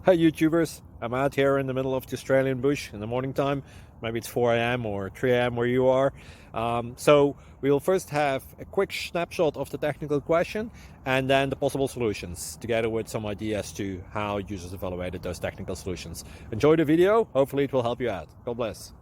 Hi YouTubers, I'm out here in the middle of the Australian bush in the morning time. Maybe it's 4 a.m. or 3 a.m. where you are. So we will first have a quick snapshot of the technical question and then the possible solutions, together with some ideas to how users evaluated those technical solutions. Enjoy the video, hopefully it will help you out. God bless.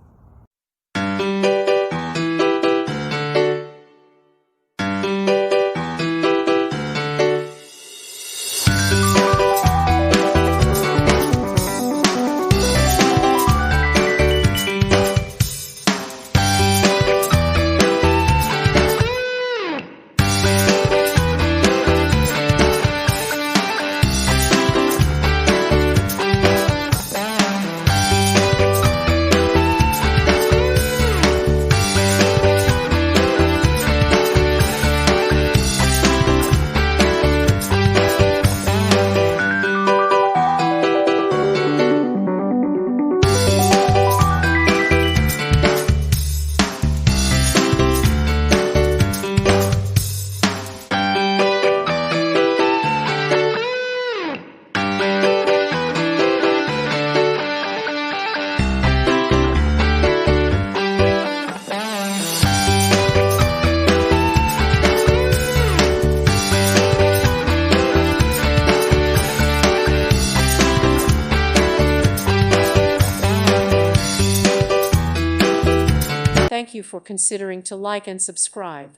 Thank you for considering to like and subscribe.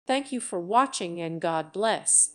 Thank you for watching and God bless.